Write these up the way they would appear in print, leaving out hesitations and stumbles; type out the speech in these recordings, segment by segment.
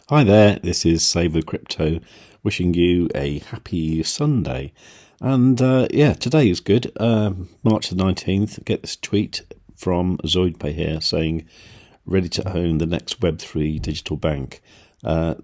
Hi there, this is Save with Crypto, wishing you a happy Sunday. And yeah, today is good. March the 19th, get this tweet from Zoidpay here saying, ready to own the next Web3 digital bank.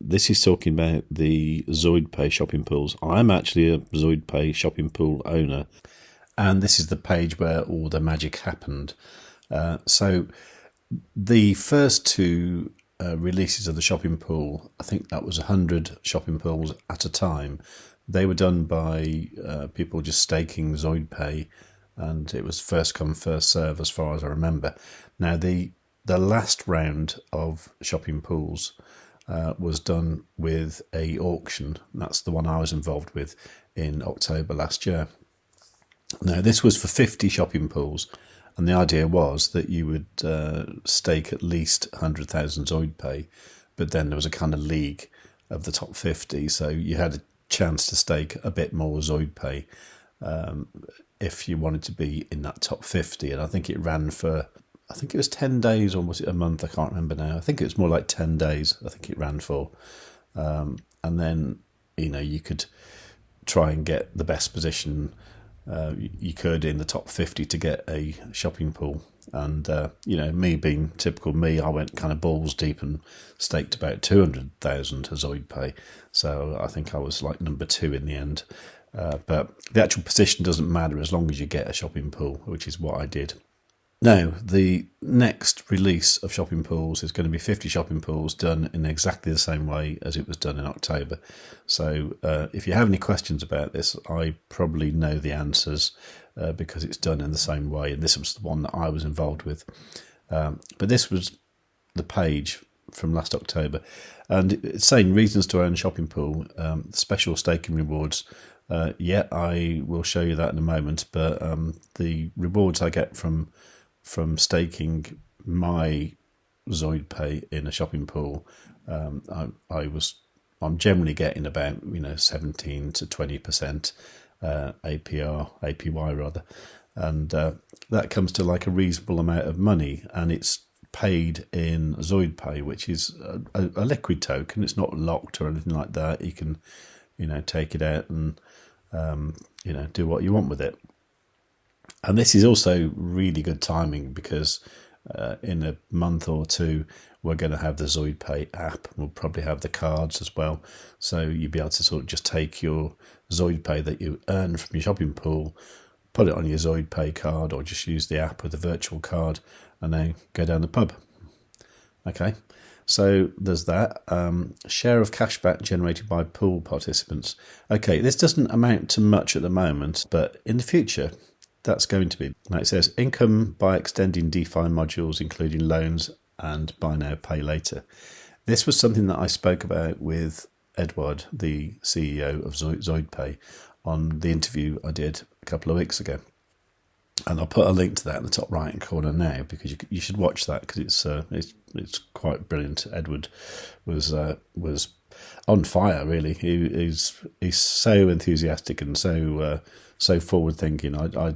This is talking about the Zoidpay shopping pools. I'm actually a Zoidpay shopping pool owner, and this is the page where all the magic happened. So the first two releases of the shopping pool, I think that was 100 shopping pools at a time. They were done by people just staking Zoidpay, and it was first come first serve as far as I remember. Now the last round of shopping pools was done with a auction. That's the one I was involved with in October last year. Now this was for 50 shopping pools, and the idea was that you would stake at least 100,000 Zoidpay, but then there was a kind of league of the top 50, so you had a chance to stake a bit more Zoidpay if you wanted to be in that top 50. And I think it ran for, I think it was 10 days, or was it a month? I can't remember now. I think it was more like 10 days, I think it ran for. And then, you could try and get the best position you could in the top 50 to get a shopping pool. And me being typical me, I went kind of balls deep and staked about 200,000 as Zoidpay, so I think I was like number 2 in the end. But the actual position doesn't matter as long as you get a shopping pool, which is what I did. Now, the next release of shopping pools is going to be 50 shopping pools done in exactly the same way as it was done in October. So if you have any questions about this, I probably know the answers because it's done in the same way. And this was the one that I was involved with. But this was the page from last October. And it's saying reasons to own a shopping pool, special staking rewards. Yeah, I will show you that in a moment. But the rewards I get from staking my Zoidpay in a shopping pool, I'm generally getting about 17 to 20% APY rather, and that comes to like a reasonable amount of money, and it's paid in Zoidpay, which is a liquid token. It's not locked or anything like that. You can take it out and do what you want with it. And this is also really good timing because in a month or two, we're going to have the Zoidpay app. We'll probably have the cards as well. So you'll be able to sort of just take your Zoidpay that you earn from your shopping pool, put it on your Zoidpay card, or just use the app with a virtual card and then go down the pub. Okay, so there's that. Share of cashback generated by pool participants. Okay, this doesn't amount to much at the moment, but in the future, that's going to be. Now it says income by extending DeFi modules, including loans and buy now, pay later. This was something that I spoke about with Edward, the CEO of Zoidpay, on the interview I did a couple of weeks ago. And I'll put a link to that in the top right hand corner now, because you should watch that, because it's quite brilliant. Edward was on fire, really. He's so enthusiastic and so forward thinking. I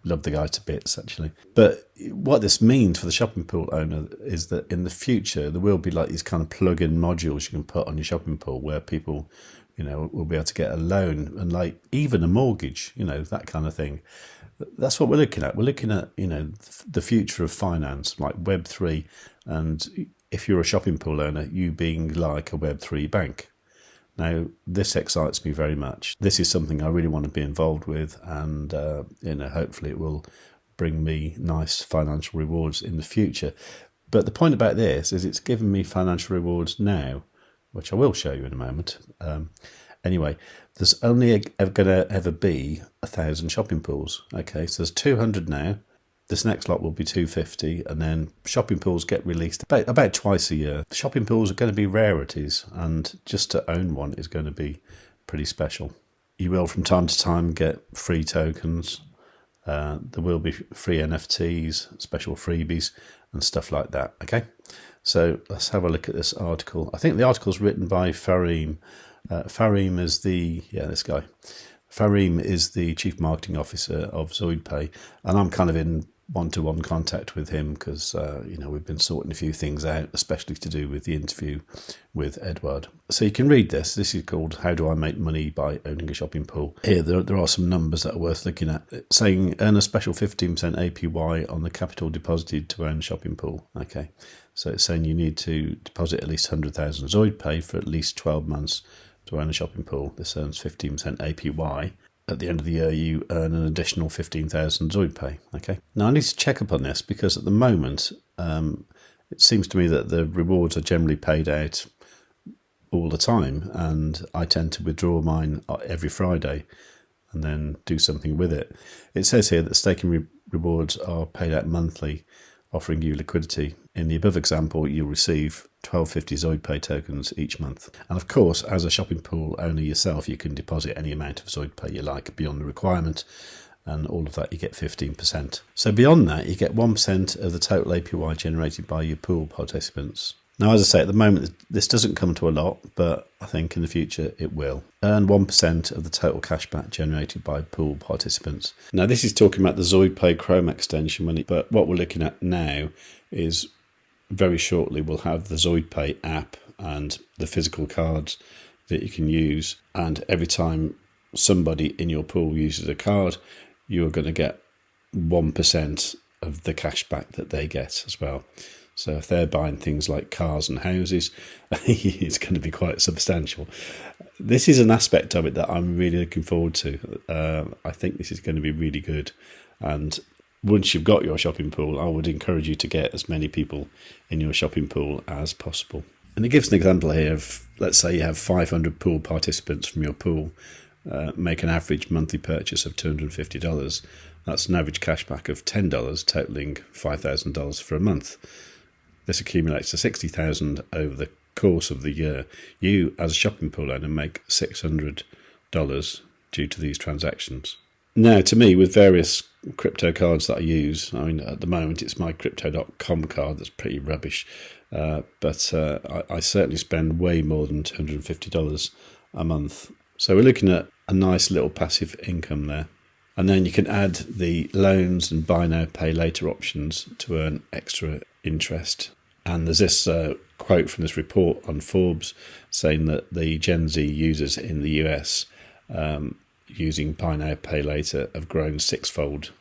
love the guy to bits, actually. But what this means for the shopping pool owner is that in the future there will be like these kind of plug-in modules you can put on your shopping pool where people will be able to get a loan and like even a mortgage, that kind of thing. That's what we're looking at. We're looking at the future of finance, like Web3, and if you're a shopping pool owner, you being like a Web3 bank. Now, this excites me very much. This is something I really want to be involved with, and hopefully it will bring me nice financial rewards in the future. But the point about this is it's given me financial rewards now, which I will show you in a moment. Anyway, there's only going to ever be 1,000 shopping pools. Okay, so there's 200 now. This next lot will be 250, and then shopping pools get released about twice a year. Shopping pools are going to be rarities, and just to own one is going to be pretty special. You will from time to time get free tokens. There will be free NFTs, special freebies, and stuff like that. Okay, so let's have a look at this article. I think the article's written by Fareem. Fareem is this guy. Fareem is the Chief Marketing Officer of Zoidpay, and I'm kind of in one-to-one contact with him because we've been sorting a few things out, especially to do with the interview with Edward. So you can read this. This is called "How Do I Make Money by Owning a Shopping Pool?" Here there are some numbers that are worth looking at. It's saying earn a special 15% APY on the capital deposited to own a shopping pool. Okay, so it's saying you need to deposit at least 100,000 Zoid Pay for at least 12 months to own a shopping pool. This earns 15% APY. At the end of the year, you earn an additional 15,000 Zoid Pay. Okay. Now I need to check up on this because at the moment, it seems to me that the rewards are generally paid out all the time, and I tend to withdraw mine every Friday and then do something with it. It says here that staking rewards are paid out monthly, offering you liquidity. In the above example, you'll receive 1250 Zoid Pay tokens each month. And of course, as a shopping pool owner yourself, you can deposit any amount of Zoid Pay you like beyond the requirement, and all of that you get 15%. So beyond that, you get 1% of the total APY generated by your pool participants. Now, as I say, at the moment, this doesn't come to a lot, but I think in the future it will. Earn 1% of the total cashback generated by pool participants. Now, this is talking about the Zoid Pay Chrome extension, but what we're looking at now is very shortly we'll have the Zoid Pay app and the physical cards that you can use. And every time somebody in your pool uses a card, you're going to get 1% of the cashback that they get as well. So if they're buying things like cars and houses, it's going to be quite substantial. This is an aspect of it that I'm really looking forward to. I think this is going to be really good. And once you've got your shopping pool, I would encourage you to get as many people in your shopping pool as possible. And it gives an example here of, let's say you have 500 pool participants from your pool, make an average monthly purchase of $250. That's an average cashback of $10, totaling $5,000 for a month. This accumulates to $60,000 over the course of the year. You, as a shopping pool owner, make $600 due to these transactions. Now, to me, with various crypto cards that I use, I mean, at the moment it's my crypto.com card that's pretty rubbish, but I certainly spend way more than $250 a month. So we're looking at a nice little passive income there. And then you can add the loans and buy now, pay later options to earn extra interest. And there's this quote from this report on Forbes saying that the Gen Z users in the US using buy now, pay later have grown sixfold,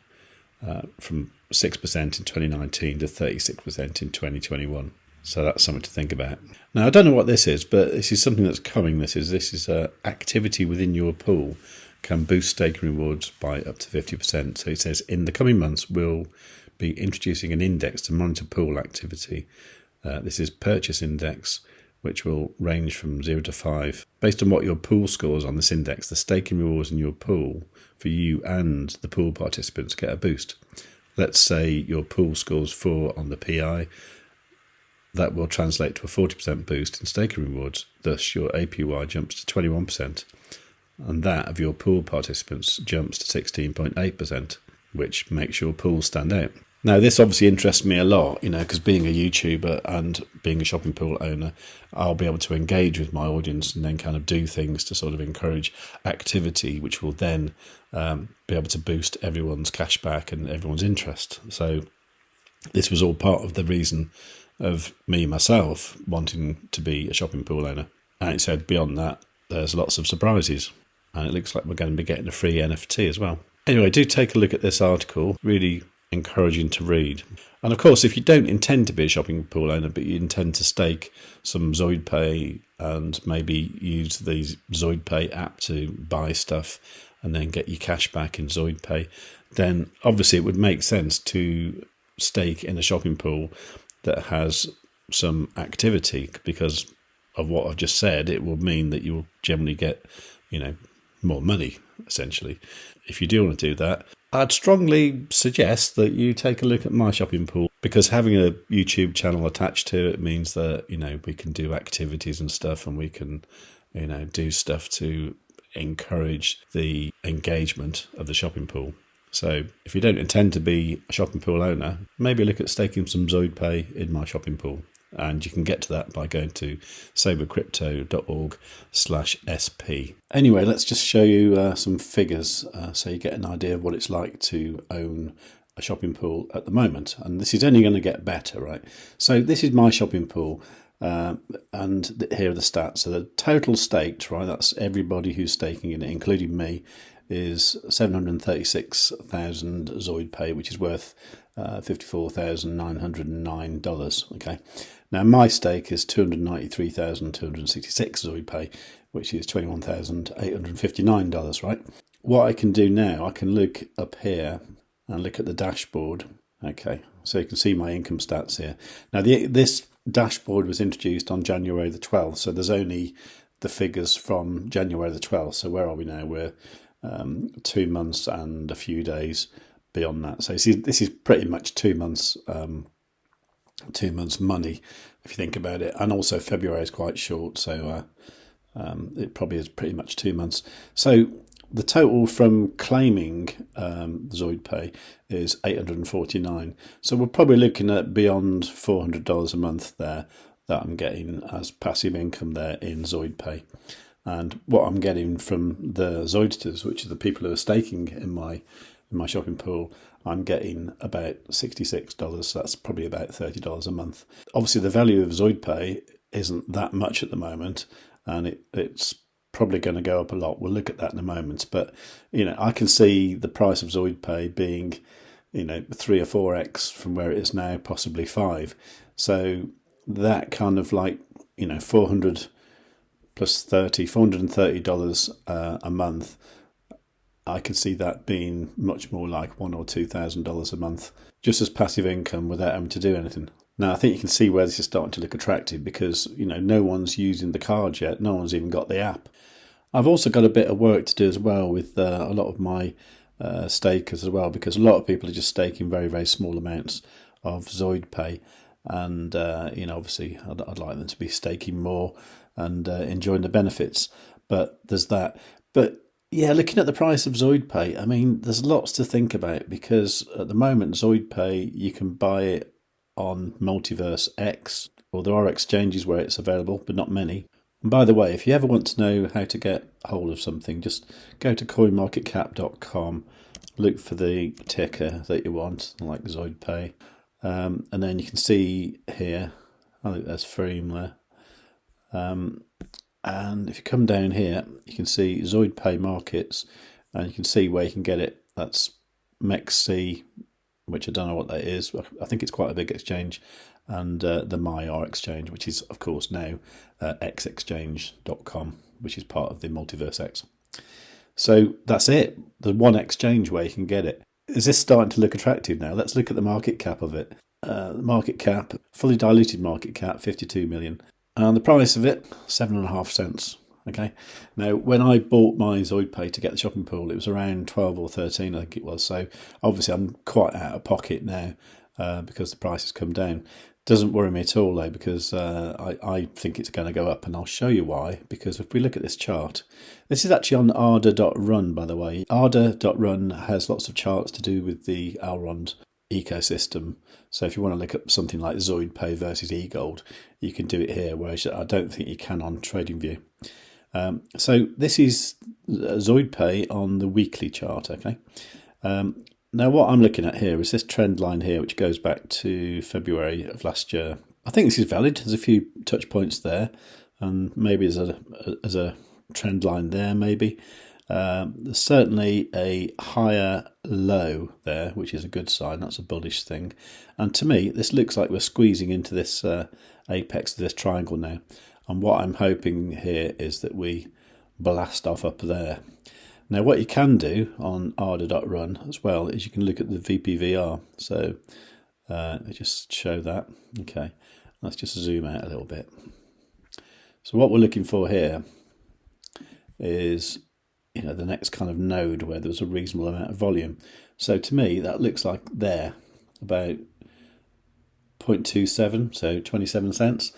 from 6% in 2019 to 36% in 2021. So that's something to think about. Now, I don't know what this is, but this is something that's coming. This is activity within your pool can boost staking rewards by up to 50%. So it says, in the coming months, we'll be introducing an index to monitor pool activity. This is purchase index, which will range from 0 to 5. Based on what your pool scores on this index, the staking rewards in your pool for you and the pool participants get a boost. Let's say your pool scores 4 on the PI. That will translate to a 40% boost in staking rewards. Thus, your APY jumps to 21%. And that of your pool participants jumps to 16.8%, which makes your pool stand out. Now, this obviously interests me a lot, because being a YouTuber and being a shopping pool owner, I'll be able to engage with my audience and then kind of do things to sort of encourage activity, which will then be able to boost everyone's cashback and everyone's interest. So this was all part of the reason of me, myself, wanting to be a shopping pool owner. And it said beyond that, there's lots of surprises. And it looks like we're going to be getting a free NFT as well. Anyway, do take a look at this article. Really encouraging to read. And of course, if you don't intend to be a shopping pool owner, but you intend to stake some Zoid Pay and maybe use the Zoid Pay app to buy stuff and then get your cash back in Zoid Pay, then obviously it would make sense to stake in a shopping pool that has some activity, because of what I've just said, it will mean that you'll generally get, more money, essentially. If you do want to do that, I'd strongly suggest that you take a look at my shopping pool, because having a YouTube channel attached to it means that, we can do activities and stuff, and we can, do stuff to encourage the engagement of the shopping pool. So if you don't intend to be a shopping pool owner, maybe look at staking some Zoid Pay in my shopping pool. And you can get to that by going to savewith.crypto.org/SP. Anyway, let's just show you some figures so you get an idea of what it's like to own a shopping pool at the moment, and this is only going to get better, right? So this is my shopping pool, and here are the stats. So the total staked, right, that's everybody who's staking in it, including me, is 736,000 Zoid Pay, which is worth $54,909. Okay, now my stake is 293,266 Zoid Pay, which is $21,859. Right. What I can do now, I can look up here and look at the dashboard. Okay, so you can see my income stats here. Now this dashboard was introduced on January the 12th, so there's only the figures from January the 12th. So where are we now? We're 2 months and a few days beyond that. So this is pretty much 2 months, 2 months money, if you think about it. And also February is quite short, so it probably is pretty much 2 months. So the total from claiming Zoid Pay is $849. So we're probably looking at beyond $400 a month there that I'm getting as passive income there in Zoid Pay. And what I'm getting from the Zoidsters, which are the people who are staking in my shopping pool, I'm getting about $66. So that's probably about $30 a month. Obviously, the value of Zoid Pay isn't that much at the moment, and it's probably going to go up a lot. We'll look at that in a moment. But I can see the price of Zoid Pay being 3 or 4x from where it is now, possibly 5. So that kind of like $400 plus $430 a month, I could see that being much more like $1,000 or $2,000 a month, just as passive income without having to do anything. Now I think you can see where this is starting to look attractive, because no one's using the card yet, no one's even got the app. I've also got a bit of work to do as well with a lot of my stakers as well, because a lot of people are just staking very, very small amounts of Zoid Pay, and obviously I'd like them to be staking more and enjoying the benefits. But there's that. But yeah, looking at the price of Zoid Pay, I mean, there's lots to think about, because at the moment Zoid Pay, you can buy it on Multiverse X, or there are exchanges where it's available, but not many. And by the way, if you ever want to know how to get hold of something, just go to coinmarketcap.com, look for the ticker that you want, like Zoid Pay, and then you can see here, I think there's Freem there. And if you come down here, you can see Zoid Pay Markets, and you can see where you can get it. That's MEXC, which I don't know what that is. I think it's quite a big exchange, and the MyR exchange, which is, of course, now xexchange.com, which is part of the Multiverse X. So that's it. There's one exchange where you can get it. Is this starting to look attractive now? Let's look at the market cap of it. The market cap, fully diluted market cap, 52 million. And the price of it, 7.5 cents. Okay. Now, when I bought my Zoid Pay to get the shopping pool, it was around 12 or 13, I think it was. So obviously I'm quite out of pocket now because the price has come down. Doesn't worry me at all though, because I think it's going to go up, and I'll show you why. Because if we look at this chart, this is actually on arda.run, by the way. Arda.run has lots of charts to do with the Elrond ecosystem. So if you want to look up something like Zoid Pay versus eGold, you can do it here, whereas I don't think you can on TradingView. So this is Zoid Pay on the weekly chart. Okay. Now what I'm looking at here is this trend line here, which goes back to February of last year. I think this is valid. There's a few touch points there, and maybe there's a trend line there, maybe. There's certainly a higher low there, which is a good sign. That's a bullish thing. And to me, this looks like we're squeezing into this apex of this triangle now. And what I'm hoping here is that we blast off up there. Now, what you can do on arda.run as well is you can look at the VPVR. So just show that. Okay, let's just zoom out a little bit. So what we're looking for here is the next kind of node where there's a reasonable amount of volume. So to me, that looks like there, about 0.27, so 27 cents,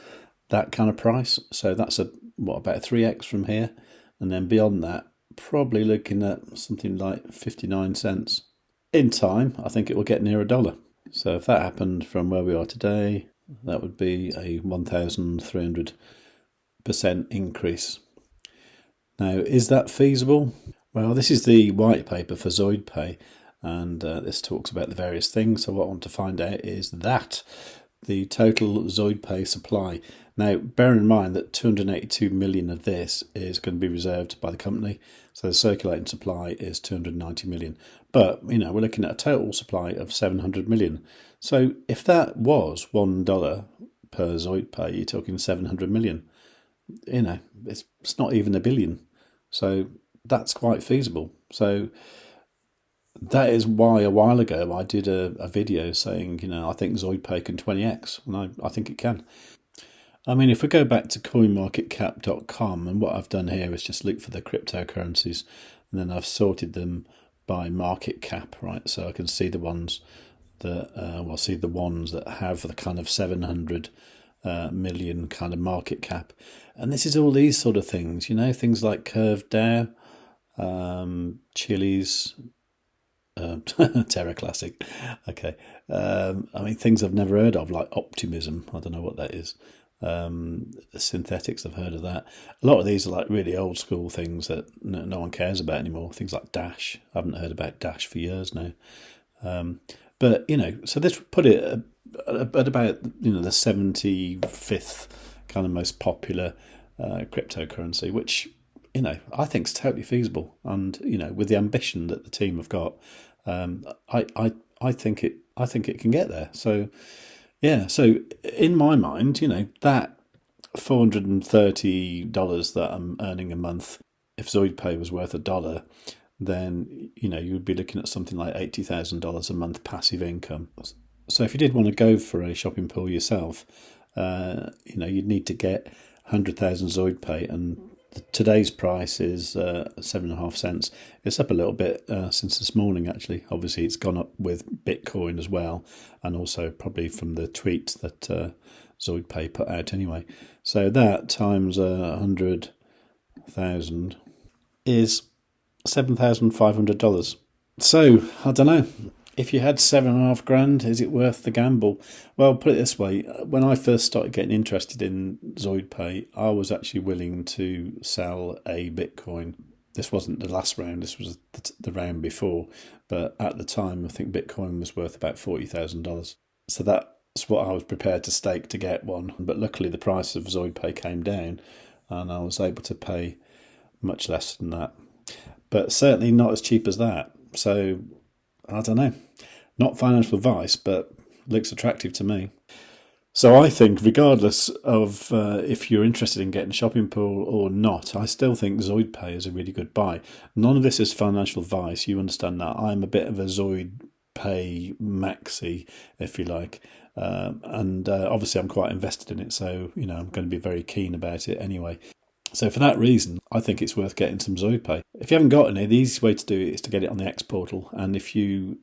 that kind of price. So that's about 3x from here. And then beyond that, probably looking at something like 59 cents. In time, I think it will get near $1. So if that happened from where we are today, that would be a 1,300% increase. Now, is that feasible? Well, this is the white paper for Zoid Pay, and this talks about the various things. So what I want to find out is that the total Zoidpay supply. Now, bear in mind that 282 million of this is going to be reserved by the company. So the circulating supply is 290 million. But, we're looking at a total supply of 700 million. So if that was $1 per Zoidpay, you're talking 700 million. It's not even a billion. So that's quite feasible. So that is why a while ago I did a video saying, I think Zoidpay can 20x, and I think it can. If we go back to coinmarketcap.com, and what I've done here is just look for the cryptocurrencies, and then I've sorted them by market cap, right? So I can see the ones that, that have the kind of 700 million kind of market cap. And this is all these sort of things, things like Curved DAO, Chili's, Terra Classic. Okay. Things I've never heard of, like Optimism. I don't know what that is. Synthetics, I've heard of that. A lot of these are like really old school things that no one cares about anymore. Things like Dash. I haven't heard about Dash for years now. But, so this put it at about, the 75th kind of most popular cryptocurrency, which, I think is totally feasible. And, with the ambition that the team have got, I think it can get there. So, yeah, so in my mind, that $430 that I'm earning a month, if Zoidpay was worth $1, then, you would be looking at something like $80,000 a month passive income. So if you did want to go for a shopping pool yourself, you'd need to get 100,000 Zoidpay, and today's price is 7.5 cents. It's up a little bit since this morning, actually. Obviously, it's gone up with Bitcoin as well, and also probably from the tweet that Zoidpay put out anyway. So that times 100,000 is $7,500. So, I don't know. If you had 7.5 grand, is it worth the gamble? Well, put it this way. When I first started getting interested in Zoidpay, I was actually willing to sell a Bitcoin. This wasn't the last round. This was the round before. But at the time, I think Bitcoin was worth about $40,000. So that's what I was prepared to stake to get one. But luckily, the price of Zoidpay came down, and I was able to pay much less than that. But certainly not as cheap as that. So, I don't know. Not financial advice, but looks attractive to me. So I think regardless of if you're interested in getting a shopping pool or not, I still think Zoidpay is a really good buy. None of this is financial advice. You understand that. I'm a bit of a Zoidpay maxi, if you like. And obviously I'm quite invested in it. So, I'm going to be very keen about it anyway. So for that reason, I think it's worth getting some Zoidpay. If you haven't got any, the easiest way to do it is to get it on the Xportal. And if you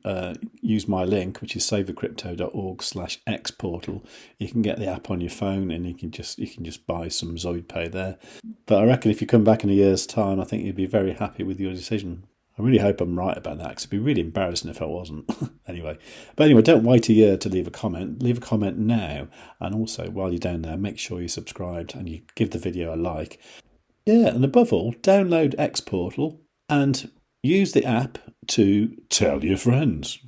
use my link, which is savewith.crypto.org/Xportal, you can get the app on your phone, and you can just buy some Zoidpay there. But I reckon if you come back in a year's time, I think you'd be very happy with your decision. I really hope I'm right about that, because it'd be really embarrassing if I wasn't. Anyway, don't wait a year to leave a comment. Leave a comment now. And also, while you're down there, make sure you're subscribed and you give the video a like. Yeah, and above all, download Xportal and use the app to tell your friends.